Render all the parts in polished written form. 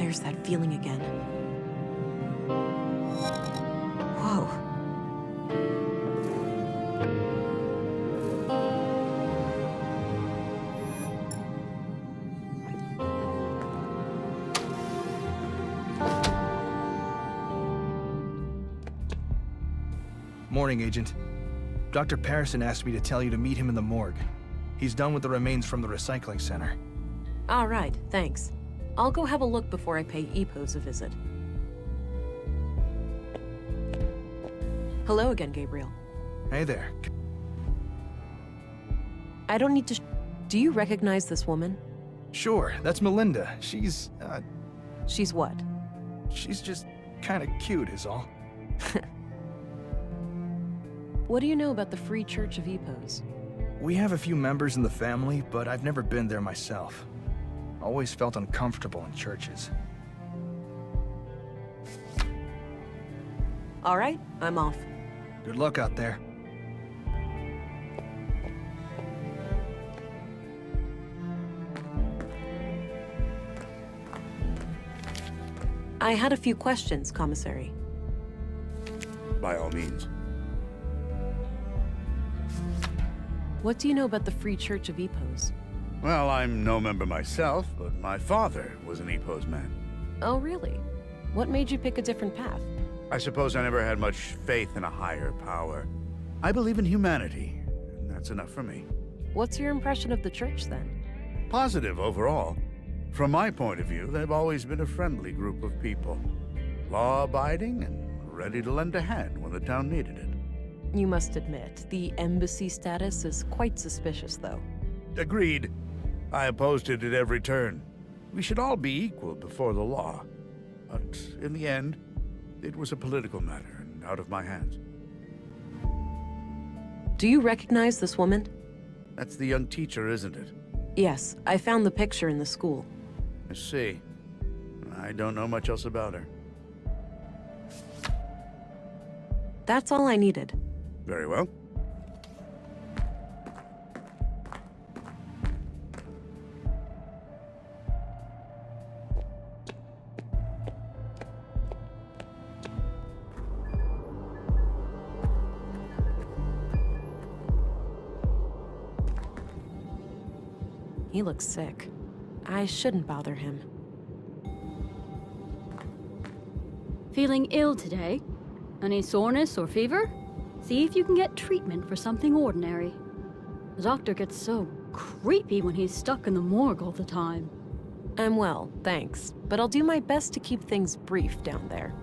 There's that feeling again. Whoa. Morning, Agent. Dr. Persson asked me to tell you to meet him in the morgue. He's done with the remains from the recycling center. All right, thanks. I'll go have a look before I pay EPOS a visit. Hello again, Gabriel. Hey there. I don't need to... Do you recognize this woman? Sure, that's Melinda. She's She's what? she's just kinda cute is all. What do you know about the Free Church of EPOS? We have a few members in the family, but I've never been there myself. Always felt uncomfortable in churches. All right, I'm off. Good luck out there. I had a few questions, Commissary. By all means. What do you know about the Free Church of EPOS? Well, I'm no member myself, but my father was an EPOS man. Oh, really? What made you pick a different path? I suppose I never had much faith in a higher power. I believe in humanity, and that's enough for me. What's your impression of the church, then? Positive overall. From my point of view, they've always been a friendly group of people. Law-abiding and ready to lend a hand when the town needed it. You must admit, the embassy status is quite suspicious, though. Agreed. I opposed it at every turn. We should all be equal before the law. But in the end, it was a political matter and out of my hands. Do you recognize this woman? That's the young teacher, isn't it? Yes, I found the picture in the school. I see. I don't know much else about her. That's all I needed. Very well. He looks sick. I shouldn't bother him. Feeling ill today? Any soreness or fever? See if you can get treatment for something ordinary. The doctor gets so creepy when he's stuck in the morgue all the time. I'm well, thanks, but I'll do my best to keep things brief down there.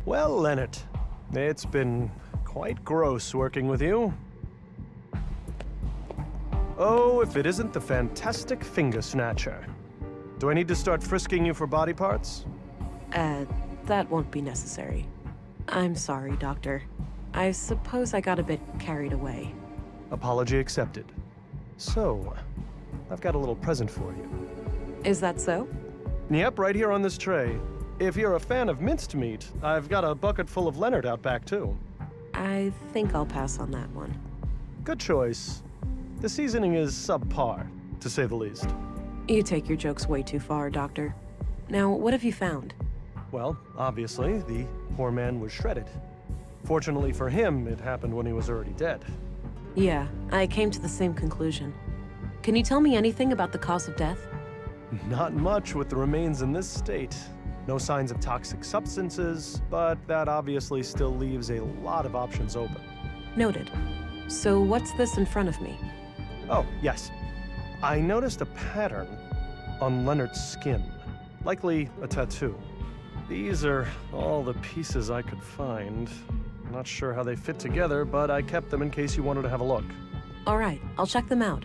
Well, Leonard, it's been quite gross working with you. Oh, if it isn't the fantastic finger snatcher. Do I need to start frisking you for body parts? That won't be necessary. I'm sorry, Doctor. I suppose I got a bit carried away. Apology accepted. So, I've got a little present for you. Is that so? Yep, right here on this tray. If you're a fan of minced meat, I've got a bucket full of Leonard out back, too. I think I'll pass on that one. Good choice. The seasoning is subpar, to say the least. You take your jokes way too far, Doctor. Now, what have you found? Well, obviously, the poor man was shredded. Fortunately for him, it happened when he was already dead. Yeah, I came to the same conclusion. Can you tell me anything about the cause of death? Not much with the remains in this state. No signs of toxic substances, but that obviously still leaves a lot of options open. Noted. So what's this in front of me? Oh, yes. I noticed a pattern on Leonard's skin. Likely a tattoo. These are all the pieces I could find. Not sure how they fit together, but I kept them in case you wanted to have a look. All right, I'll check them out.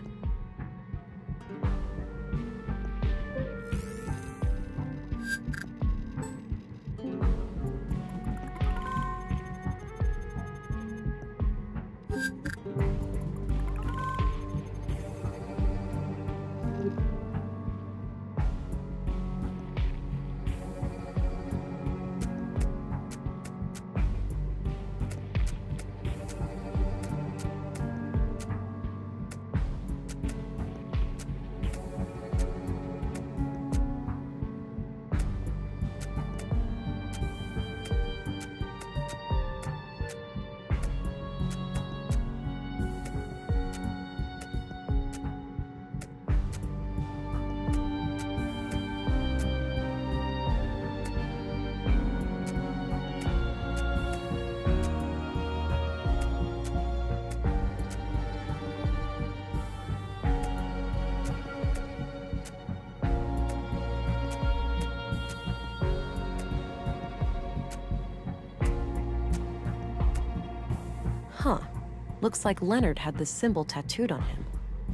Looks like Leonard had this symbol tattooed on him.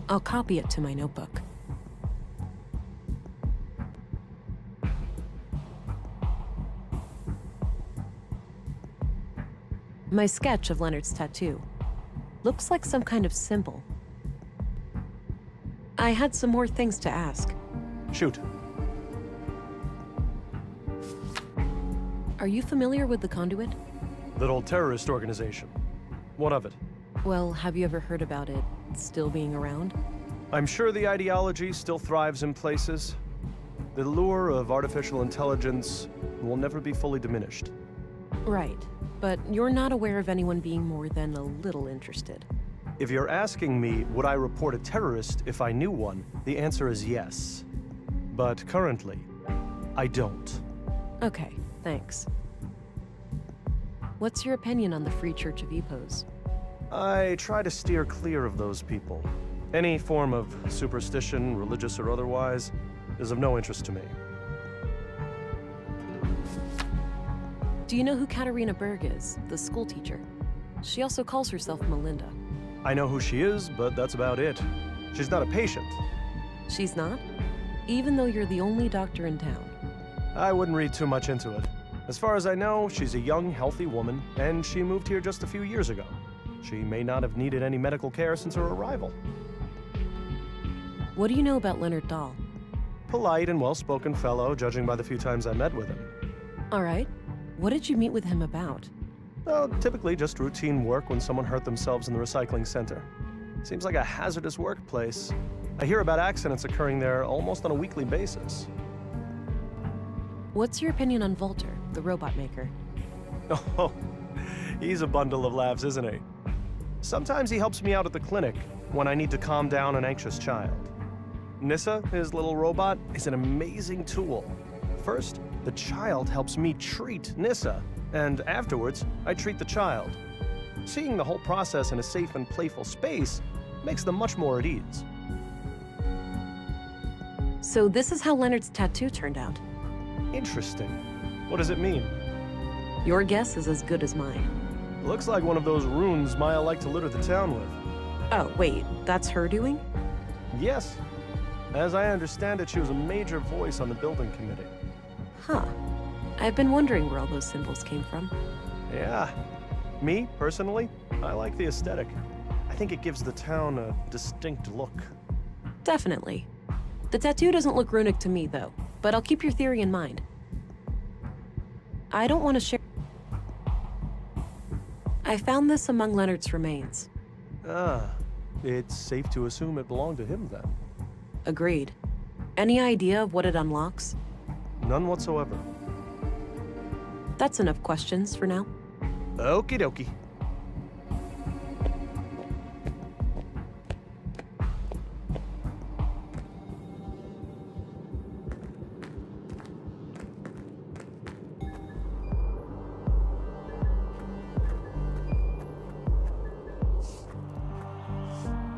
I'll copy it to my notebook. My sketch of Leonard's tattoo. Looks like some kind of symbol. I had some more things to ask. Shoot. Are you familiar with the Conduit? That old terrorist organization. What of it? Well, have you ever heard about it still being around? I'm sure the ideology still thrives in places. The lure of artificial intelligence will never be fully diminished. Right, but you're not aware of anyone being more than a little interested. If you're asking me, would I report a terrorist if I knew one, the answer is yes. But currently, I don't. Okay, thanks. What's your opinion on the Free Church of EPOS? I try to steer clear of those people. Any form of superstition, religious or otherwise, is of no interest to me. Do you know who Katarina Berg is, the school teacher? She also calls herself Melinda. I know who she is, but that's about it. She's not a patient. She's not? Even though you're the only doctor in town. I wouldn't read too much into it. As far as I know, she's a young, healthy woman, and she moved here just a few years ago. She may not have needed any medical care since her arrival. What do you know about Leonard Dahl? Polite and well-spoken fellow, judging by the few times I met with him. All right. What did you meet with him about? Well, typically just routine work when someone hurt themselves in the recycling center. Seems like a hazardous workplace. I hear about accidents occurring there almost on a weekly basis. What's your opinion on Volter, the robot maker? Oh, he's a bundle of laughs, isn't he? Sometimes he helps me out at the clinic when I need to calm down an anxious child. Nissa, his little robot, is an amazing tool. First, the child helps me treat Nissa, and afterwards, I treat the child. Seeing the whole process in a safe and playful space makes them much more at ease. So this is how Leonard's tattoo turned out. Interesting. What does it mean? Your guess is as good as mine. Looks like one of those runes Maya liked to litter the town with. Oh, wait, that's her doing? Yes. As I understand it, she was a major voice on the building committee. Huh. I've been wondering where all those symbols came from. Yeah. Me, personally, I like the aesthetic. I think it gives the town a distinct look. Definitely. The tattoo doesn't look runic to me, though, but I'll keep your theory in mind. I don't want to share... I found this among Leonard's remains. Ah, it's safe to assume it belonged to him then. Agreed. Any idea of what it unlocks? None whatsoever. That's enough questions for now. Okie dokie.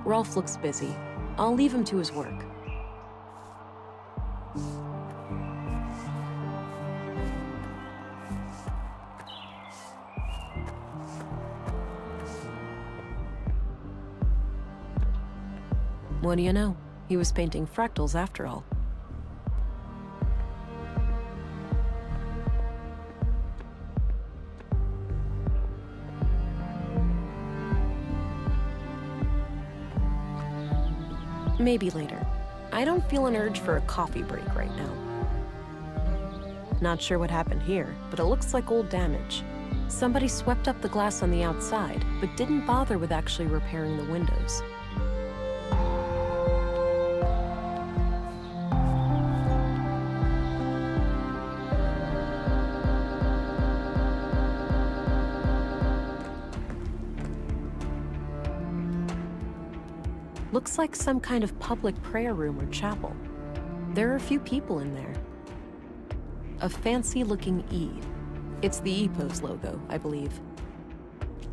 Rolf looks busy. I'll leave him to his work. What do you know? He was painting fractals after all. Maybe later. I don't feel an urge for a coffee break right now. Not sure what happened here, but it looks like old damage. Somebody swept up the glass on the outside, but didn't bother with actually repairing the windows. Looks like some kind of public prayer room or chapel. There are a few people in there. A fancy-looking E. It's the EPOS logo, I believe.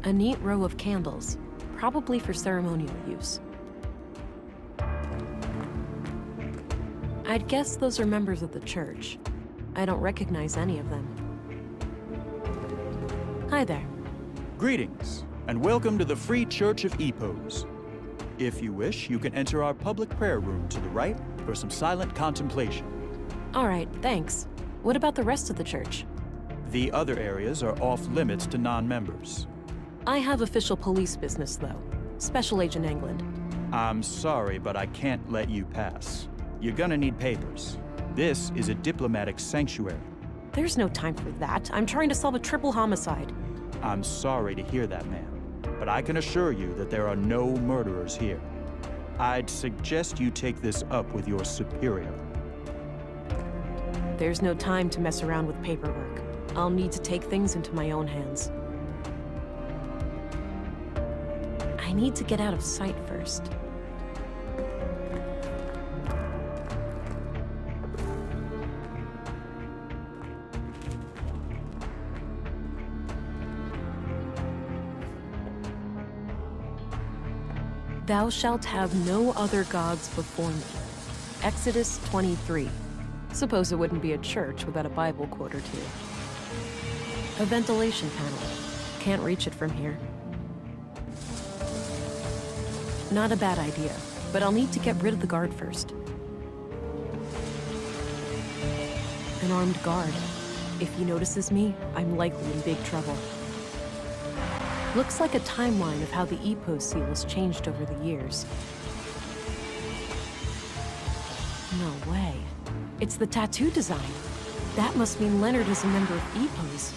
A neat row of candles, probably for ceremonial use. I'd guess those are members of the church. I don't recognize any of them. Hi there. Greetings. and welcome to the Free Church of EPOS. If you wish, you can enter our public prayer room to the right for some silent contemplation. All right, thanks. What about the rest of the church? The other areas are off-limits to non-members. I have official police business, though. Special Agent England. I'm sorry, but I can't let you pass. You're gonna need papers. This is a diplomatic sanctuary. There's no time for that. I'm trying to solve a triple homicide. I'm sorry to hear that, ma'am, but I can assure you that there are no murderers here. I'd suggest you take this up with your superior. There's no time to mess around with paperwork. I'll need to take things into my own hands. I need to get out of sight first. Thou shalt have no other gods before me. Exodus 23. Suppose it wouldn't be a church without a Bible quote or two. A ventilation panel. Can't reach it from here. Not a bad idea, but I'll need to get rid of the guard first. An armed guard. If he notices me, I'm likely in big trouble. Looks like a timeline of how the EPOS seal has changed over the years. No way. It's the tattoo design. That must mean Leonard is a member of EPOS.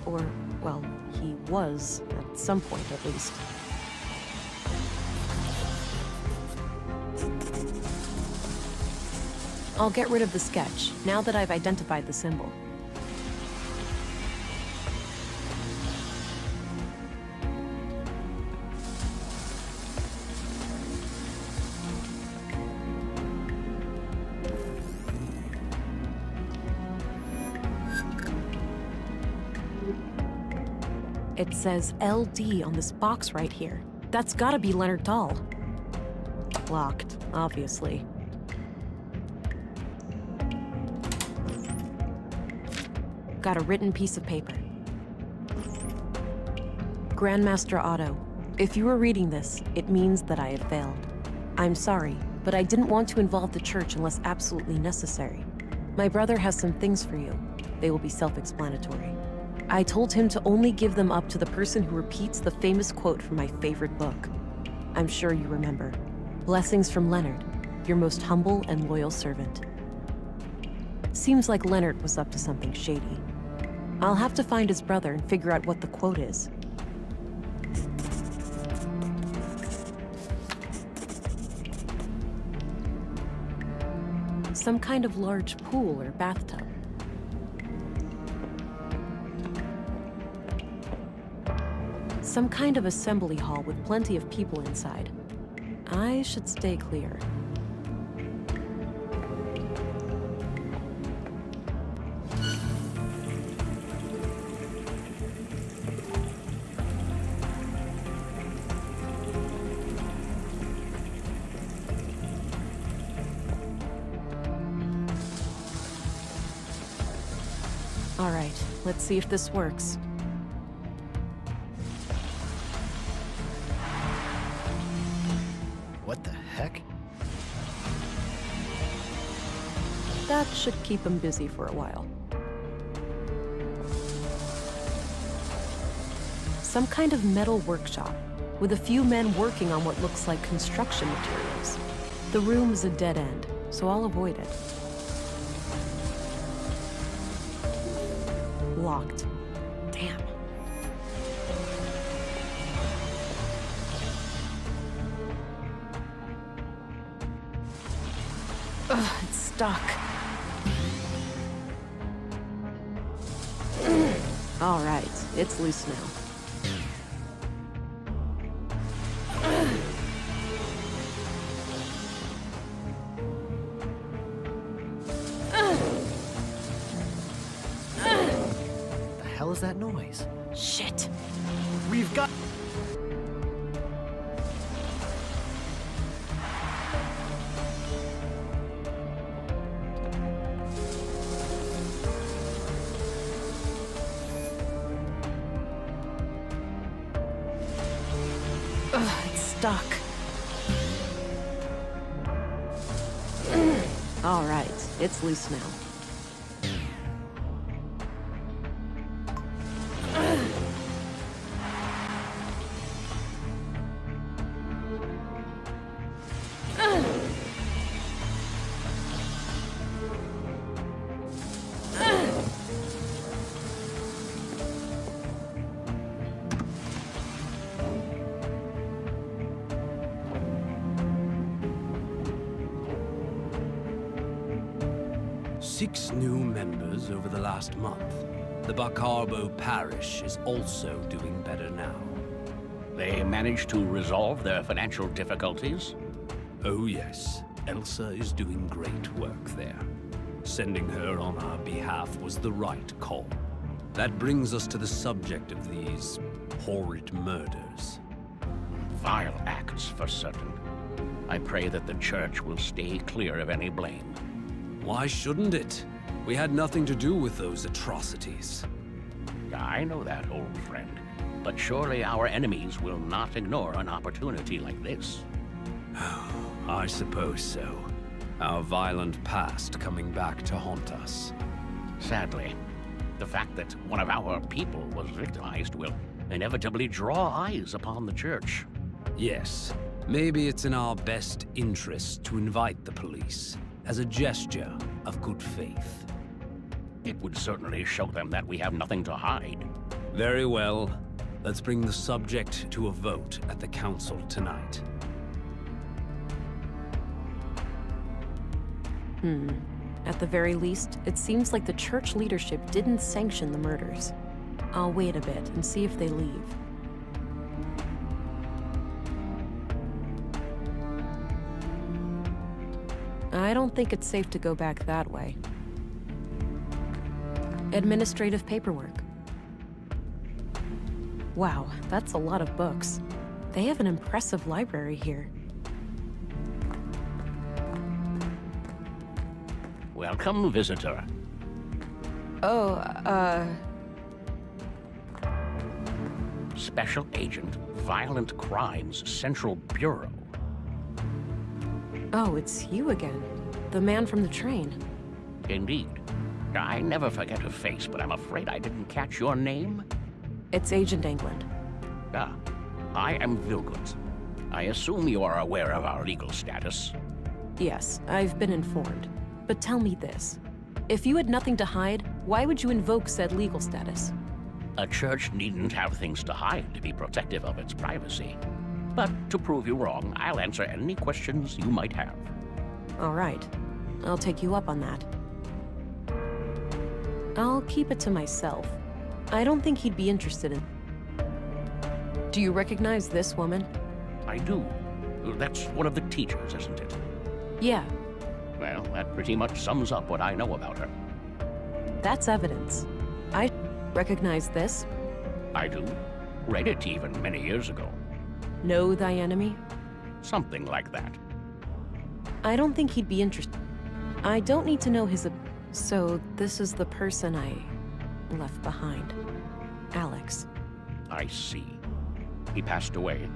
Or, well, he was, at some point at least. I'll get rid of the sketch, now that I've identified the symbol. It says LD on this box right here. That's gotta be Leonard Dahl. Locked, obviously. Got a written piece of paper. Grandmaster Otto, if you were reading this, it means that I have failed. I'm sorry, but I didn't want to involve the church unless absolutely necessary. My brother has some things for you. They will be self-explanatory. I told him to only give them up to the person who repeats the famous quote from my favorite book. I'm sure you remember. Blessings from Leonard, your most humble and loyal servant. Seems like Leonard was up to something shady. I'll have to find his brother and figure out what the quote is. Some kind of large pool or bathtub. Some kind of assembly hall with plenty of people inside. I should stay clear. All right, let's see if this works. What the heck? That should keep him busy for a while. Some kind of metal workshop, with a few men working on what looks like construction materials. The room is a dead end, so I'll avoid it. Locked. Damn. Ugh, it's stuck. All right, it's loose now. The hell is that noise? Shit. We've got... Ugh, it's stuck. All right, it's loose now. Six new members over the last month. The Bacarbo parish is also doing better now. They managed to resolve their financial difficulties? Oh yes, Elsa is doing great work there. Sending her on our behalf was the right call. That brings us to the subject of these horrid murders. Vile acts, for certain. I pray that the church will stay clear of any blame. Why shouldn't it? We had nothing to do with those atrocities. I know that, old friend. But surely our enemies will not ignore an opportunity like this. I suppose so. Our violent past coming back to haunt us. Sadly, the fact that one of our people was victimized will inevitably draw eyes upon the church. Yes, maybe it's in our best interest to invite the police as a gesture of good faith. It would certainly show them that we have nothing to hide. Very well. Let's bring the subject to a vote at the council tonight. At the very least, it seems like the church leadership didn't sanction the murders. I'll wait a bit and see if they leave. I don't think it's safe to go back that way. Administrative paperwork. Wow, that's a lot of books. They have an impressive library here. Welcome, visitor. Oh, Special Agent, Violent Crimes Central Bureau. Oh, it's you again. The man from the train. Indeed. I never forget a face, but I'm afraid I didn't catch your name. It's Agent England. Ah, I am Vilgot. I assume you are aware of our legal status. Yes, I've been informed. But tell me this. If you had nothing to hide, why would you invoke said legal status? A church needn't have things to hide to be protective of its privacy. But to prove you wrong, I'll answer any questions you might have. All right. I'll take you up on that. I'll keep it to myself. I don't think he'd be interested in... Do you recognize this woman? I do. That's one of the teachers, isn't it? Yeah, Well, that pretty much sums up what I know about her. that's evidence. I recognize this. I do. Read it even many years ago. Know thy enemy? Something like that. I don't think he'd be interested. I don't need to know his... So, this is the person I left behind. Alex. I see. He passed away.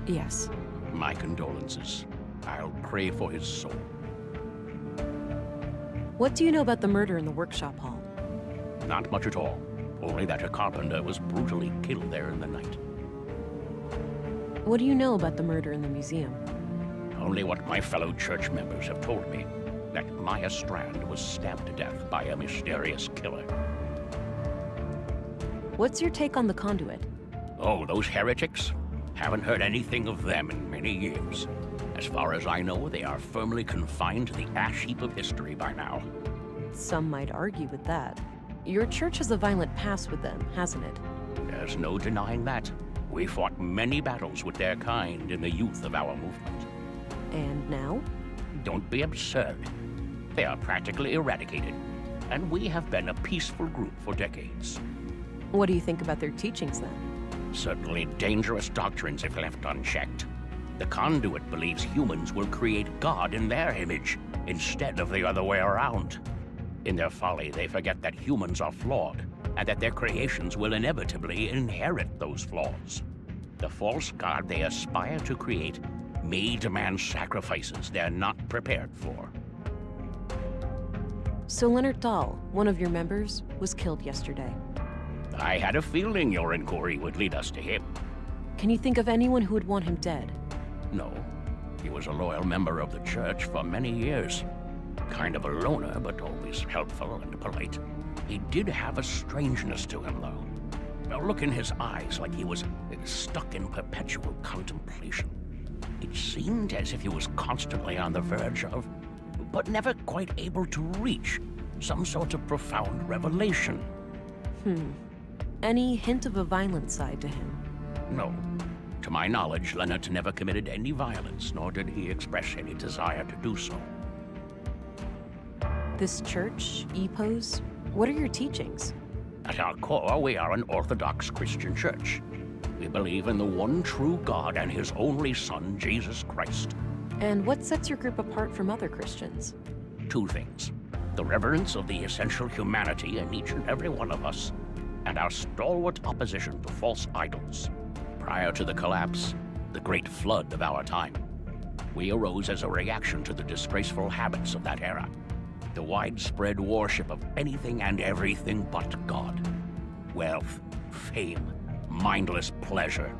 Yes. My condolences. I'll pray for his soul. What do you know about the murder in the workshop hall? Not much at all. Only that a carpenter was brutally killed there in the night. What do you know about the murder in the museum? Only what my fellow church members have told me. That Maya Strand was stabbed to death by a mysterious killer. What's your take on the conduit? Oh, those heretics? Haven't heard anything of them in many years. As far as I know, they are firmly confined to the ash heap of history by now. Some might argue with that. Your church has a violent past with them, hasn't it? There's no denying that. We fought many battles with their kind in the youth of our movement. And now? Don't be absurd. They are practically eradicated, and we have been a peaceful group for decades. What do you think about their teachings, then? Certainly dangerous doctrines if left unchecked. The conduit believes humans will create God in their image, instead of the other way around. In their folly, they forget that humans are flawed, and that their creations will inevitably inherit those flaws. The false god they aspire to create may demand sacrifices they're not prepared for. So Leonard Dahl, one of your members, was killed yesterday. I had a feeling your inquiry would lead us to him. Can you think of anyone who would want him dead? No. He was a loyal member of the church for many years. Kind of a loner, but always helpful and polite. He did have a strangeness to him, though. A look in his eyes like he was stuck in perpetual contemplation. It seemed as if he was constantly on the verge of, but never quite able to reach, some sort of profound revelation. Any hint of a violent side to him? No. To my knowledge, Leonard never committed any violence, nor did he express any desire to do so. This church, EPOS, what are your teachings? At our core, we are an Orthodox Christian church. We believe in the one true God and His only Son, Jesus Christ. And what sets your group apart from other Christians? Two things. The reverence of the essential humanity in each and every one of us, and our stalwart opposition to false idols. Prior to the collapse, the great flood of our time, we arose as a reaction to the disgraceful habits of that era. The widespread worship of anything and everything but God. Wealth, fame, mindless pleasure.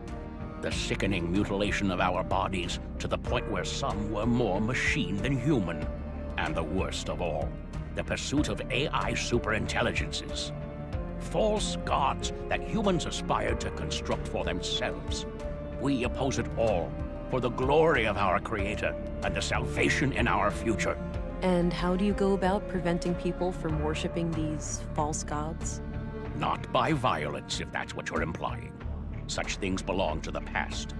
The sickening mutilation of our bodies to the point where some were more machine than human. And the worst of all, the pursuit of AI superintelligences. False gods that humans aspire to construct for themselves. We oppose it all for the glory of our Creator and the salvation in our future. And how do you go about preventing people from worshipping these false gods? Not by violence, if that's what you're implying. Such things belong to the past.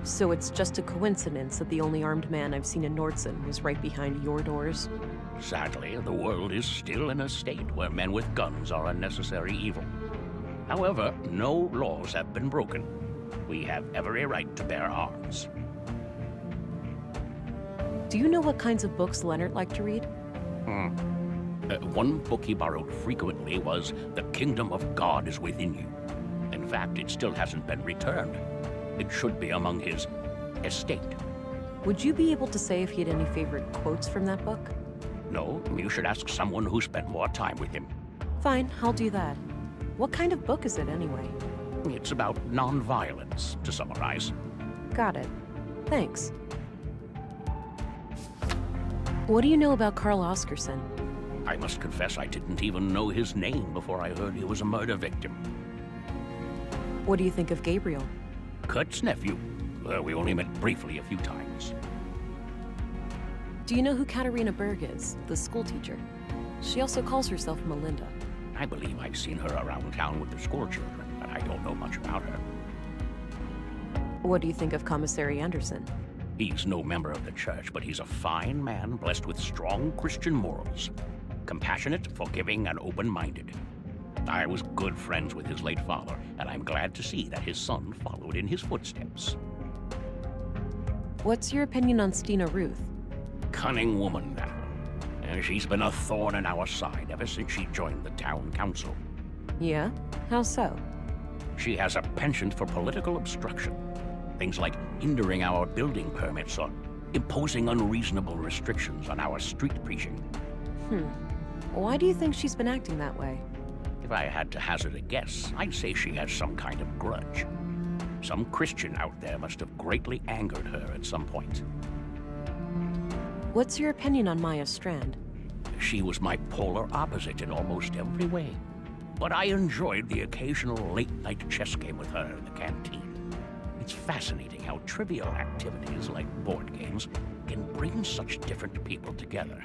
So it's just a coincidence that the only armed man I've seen in Nordson was right behind your doors? Sadly, the world is still in a state where men with guns are a necessary evil. However, no laws have been broken. We have every right to bear arms. Do you know what kinds of books Leonard liked to read? One book he borrowed frequently was The Kingdom of God is Within You. In fact, it still hasn't been returned. It should be among his estate. Would you be able to say if he had any favorite quotes from that book? No, you should ask someone who spent more time with him. Fine, I'll do that. What kind of book is it anyway? It's about non-violence, to summarize. Got it. Thanks. What do you know about Carl Oscarson? I must confess I didn't even know his name before I heard he was a murder victim. What do you think of Gabriel? Kurt's nephew. We only met briefly a few times. Do you know who Katarina Berg is, the school teacher? She also calls herself Melinda. I believe I've seen her around town with the school children, but I don't know much about her. What do you think of Commissary Andersson? He's no member of the church, but he's a fine man blessed with strong Christian morals. Compassionate, forgiving, and open-minded. I was good friends with his late father, and I'm glad to see that his son followed in his footsteps. What's your opinion on Stina Ruth? Cunning woman, that one. And she's been a thorn in our side ever since she joined the town council. Yeah? How so? She has a penchant for political obstruction. Things like hindering our building permits or imposing unreasonable restrictions on our street preaching. Why do you think she's been acting that way? If I had to hazard a guess, I'd say she has some kind of grudge. Some Christian out there must have greatly angered her at some point. What's your opinion on Maya Strand? She was my polar opposite in almost every way. But I enjoyed the occasional late-night chess game with her in the canteen. It's fascinating how trivial activities like board games can bring such different people together.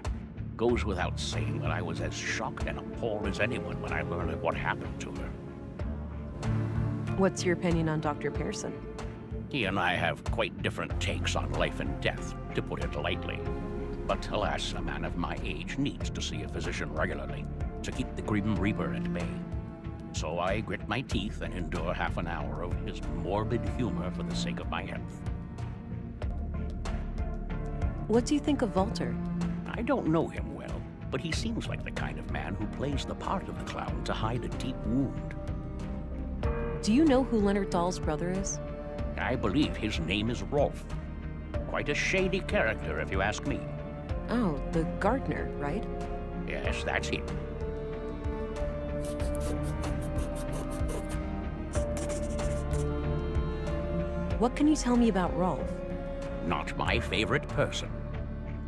Goes without saying that I was as shocked and appalled as anyone when I learned of what happened to her. What's your opinion on Dr. Persson? He and I have quite different takes on life and death, to put it lightly. But alas, a man of my age needs to see a physician regularly to keep the Grim Reaper at bay. So I grit my teeth and endure half an hour of his morbid humor for the sake of my health. What do you think of Walter? I don't know him well, but he seems like the kind of man who plays the part of the clown to hide a deep wound. Do you know who Leonard Dahl's brother is? I believe his name is Rolf. Quite a shady character, if you ask me. Oh, the gardener, right? Yes, that's it. What can you tell me about Rolf? Not my favorite person.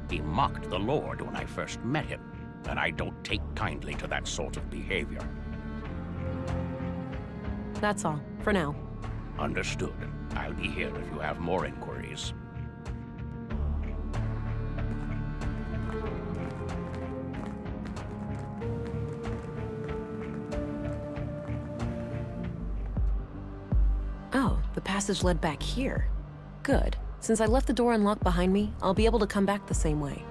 He mocked the Lord when I first met him, and I don't take kindly to that sort of behavior. That's all, for now. Understood. I'll be here if you have more inquiries. Oh, the passage led back here. Good. Since I left the door unlocked behind me, I'll be able to come back the same way.